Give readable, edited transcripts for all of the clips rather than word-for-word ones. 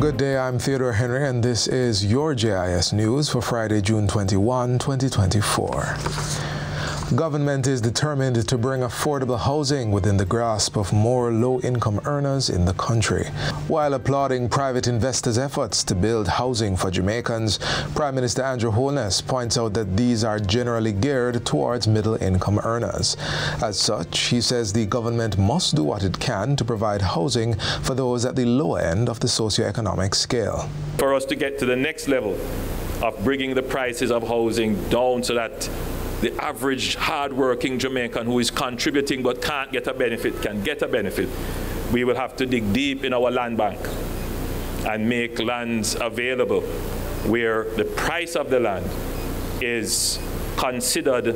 Good day, I'm Theodore Henry, and this is your JIS News for Friday, June 21, 2024. Government is determined to bring affordable housing within the grasp of more low-income earners in the country. While applauding private investors' efforts to build housing for Jamaicans, Prime Minister Andrew Holness points out that these are generally geared towards middle-income earners. As such, he says the government must do what it can to provide housing for those at the lower end of the socioeconomic scale. For us to get to the next level of bringing the prices of housing down so that the average hard-working Jamaican who is contributing but can't get a benefit can get a benefit, we will have to dig deep in our land bank and make lands available where the price of the land is considered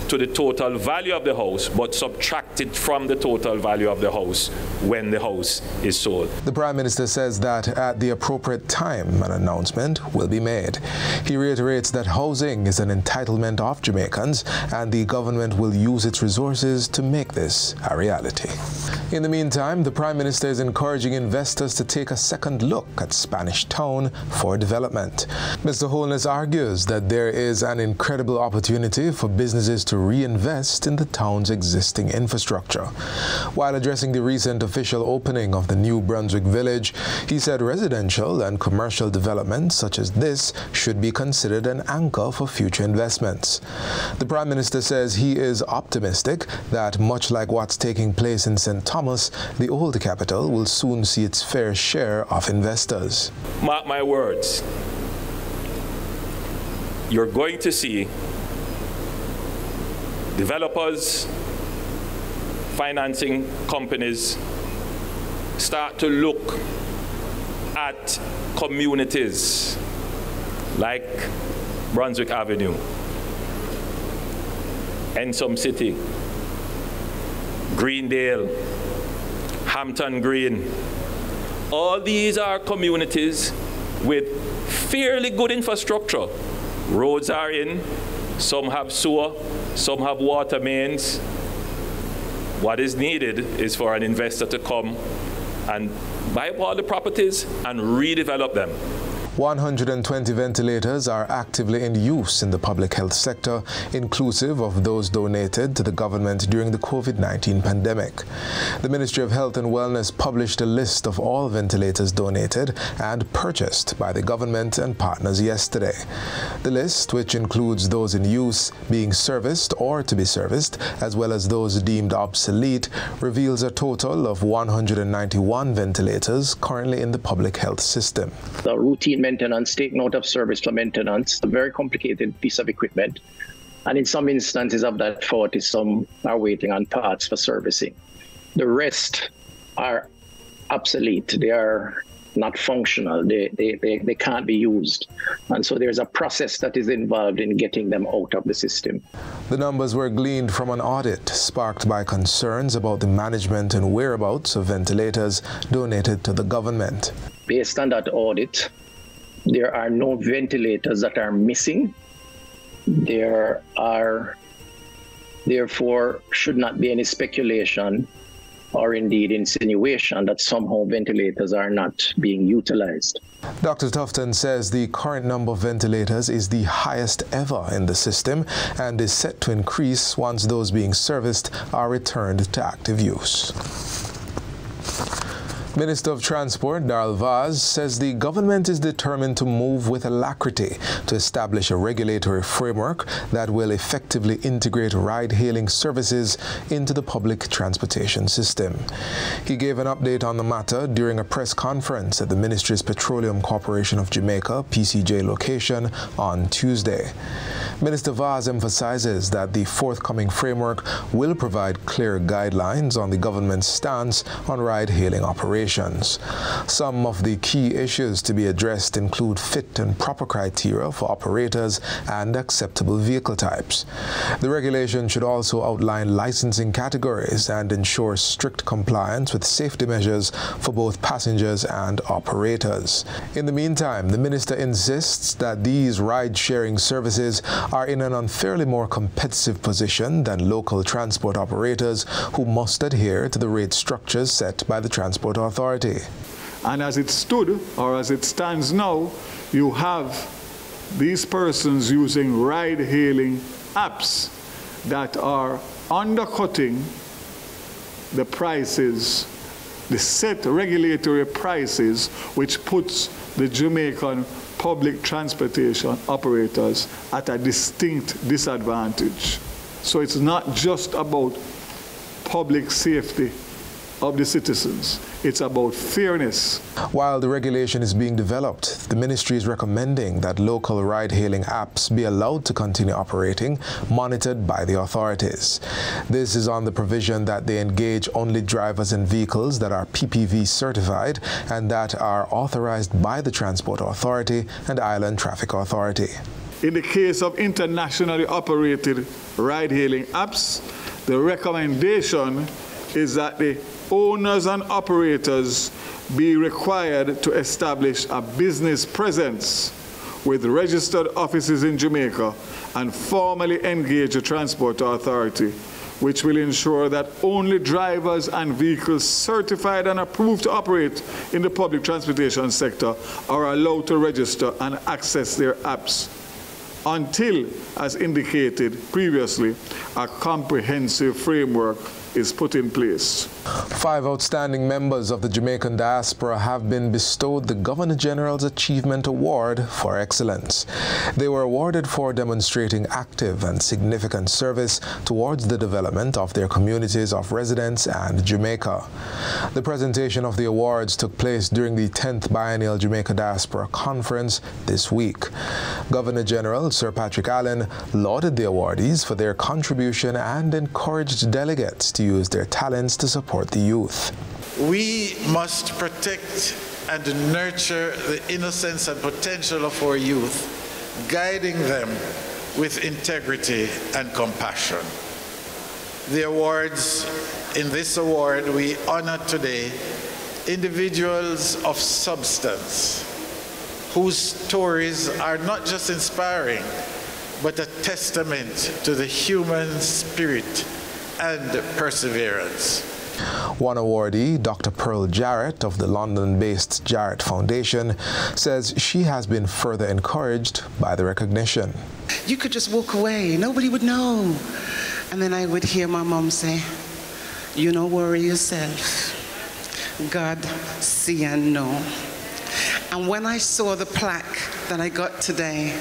to the total value of the house, but subtracted from the total value of the house when the house is sold. The Prime Minister says that at the appropriate time, an announcement will be made. He reiterates that housing is an entitlement of Jamaicans, and the government will use its resources to make this a reality. In the meantime, the Prime Minister is encouraging investors to take a second look at Spanish Town for development. Mr. Holness argues that there is an incredible opportunity for businesses to reinvest in the town's existing infrastructure. While addressing the recent official opening of the New Brunswick Village, he said residential and commercial developments such as this should be considered an anchor for future investments. The Prime Minister says he is optimistic that, much like what's taking place in St. Thomas, the old capital will soon see its fair share of investors. Mark my words, you're going to see developers, financing companies start to look at communities like Brunswick Avenue, Ensom City, Greendale, Hampton Green. All these are communities with fairly good infrastructure. Roads are in, some have sewer, some have water mains. What is needed is for an investor to come and buy up all the properties and redevelop them. 120 ventilators are actively in use in the public health sector, inclusive of those donated to the government during the COVID-19 pandemic. The Ministry of Health and Wellness published a list of all ventilators donated and purchased by the government and partners yesterday. The list, which includes those in use, being serviced or to be serviced, as well as those deemed obsolete, reveals a total of 191 ventilators currently in the public health system. The routine maintenance, taking out of service for maintenance, a very complicated piece of equipment. And in some instances of that 40, some are waiting on parts for servicing. The rest are obsolete. They are not functional. They can't be used. And so there's a process that is involved in getting them out of the system. The numbers were gleaned from an audit sparked by concerns about the management and whereabouts of ventilators donated to the government. Based on that audit, there are no ventilators that are missing. There are, therefore, should not be any speculation or indeed insinuation that somehow ventilators are not being utilized. Dr. Tufton says the current number of ventilators is the highest ever in the system and is set to increase once those being serviced are returned to active use. Minister of Transport Darrell Vaz says the government is determined to move with alacrity to establish a regulatory framework that will effectively integrate ride-hailing services into the public transportation system. He gave an update on the matter during a press conference at the Ministry's Petroleum Corporation of Jamaica, PCJ location, on Tuesday. Minister Vaz emphasizes that the forthcoming framework will provide clear guidelines on the government's stance on ride-hailing operations. Some of the key issues to be addressed include fit and proper criteria for operators and acceptable vehicle types. The regulation should also outline licensing categories and ensure strict compliance with safety measures for both passengers and operators. In the meantime, the minister insists that these ride-sharing services are in an unfairly more competitive position than local transport operators who must adhere to the rate structures set by the Transport Authority. And as it stood, or as it stands now, you have these persons using ride-hailing apps that are undercutting the prices, the set regulatory prices, which puts the Jamaican public transportation operators at a distinct disadvantage. So it's not just about public safety of the citizens. It's about fairness. While the regulation is being developed, the ministry is recommending that local ride-hailing apps be allowed to continue operating, monitored by the authorities. This is on the provision that they engage only drivers and vehicles that are PPV certified and that are authorized by the Transport Authority and Island Traffic Authority. In the case of internationally operated ride-hailing apps, the recommendation is that the owners and operators be required to establish a business presence with registered offices in Jamaica and formally engage the Transport Authority, which will ensure that only drivers and vehicles certified and approved to operate in the public transportation sector are allowed to register and access their apps until, as indicated previously, a comprehensive framework is put in place. 5 outstanding members of the Jamaican diaspora have been bestowed the Governor-General's Achievement Award for Excellence. They were awarded for demonstrating active and significant service towards the development of their communities of residence and Jamaica. The presentation of the awards took place during the 10th Biennial Jamaica Diaspora Conference this week. Governor-General Sir Patrick Allen lauded the awardees for their contribution and encouraged delegates to use their talents to support the youth. We must protect and nurture the innocence and potential of our youth, guiding them with integrity and compassion. The awards, in this award, we honor today individuals of substance whose stories are not just inspiring, but a testament to the human spirit and perseverance. One awardee, Dr. Pearl Jarrett of the London-based Jarrett Foundation, says she has been further encouraged by the recognition. You could just walk away, nobody would know. And then I would hear my mom say, "You don't worry yourself. God see and know." And when I saw the plaque that I got today,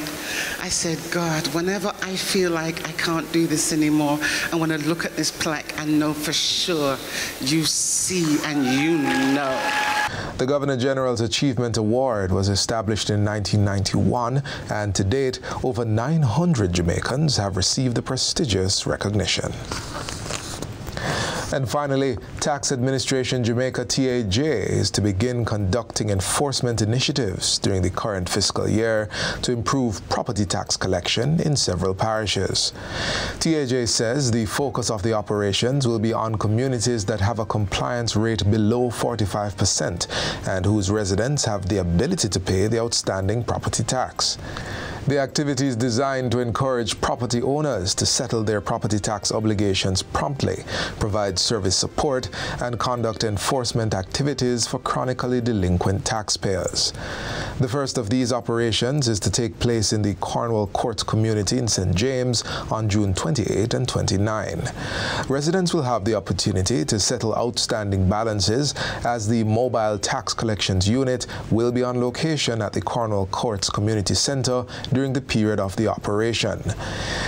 I said, God, whenever I feel like I can't do this anymore, I want to look at this plaque and know for sure you see and you know. The Governor-General's Achievement Award was established in 1991, and to date, over 900 Jamaicans have received the prestigious recognition. And finally, Tax Administration Jamaica TAJ is to begin conducting enforcement initiatives during the current fiscal year to improve property tax collection in several parishes. TAJ says the focus of the operations will be on communities that have a compliance rate below 45% and whose residents have the ability to pay the outstanding property tax. The activity is designed to encourage property owners to settle their property tax obligations promptly, provide service support, and conduct enforcement activities for chronically delinquent taxpayers. The first of these operations is to take place in the Cornwall Courts community in St. James on June 28 and 29. Residents will have the opportunity to settle outstanding balances as the Mobile Tax Collections Unit will be on location at the Cornwall Courts Community Center during the period of the operation.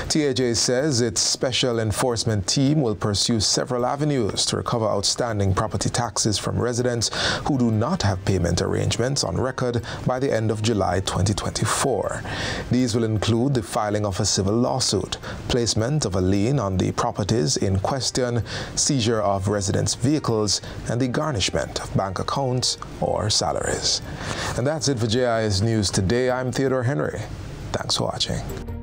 TAJ says its special enforcement team will pursue several avenues to recover outstanding property taxes from residents who do not have payment arrangements on record by the end of July 2024. These will include the filing of a civil lawsuit, placement of a lien on the properties in question, seizure of residents' vehicles, and the garnishment of bank accounts or salaries. And that's it for JIS News Today. I'm Theodore Henry. Thanks for watching.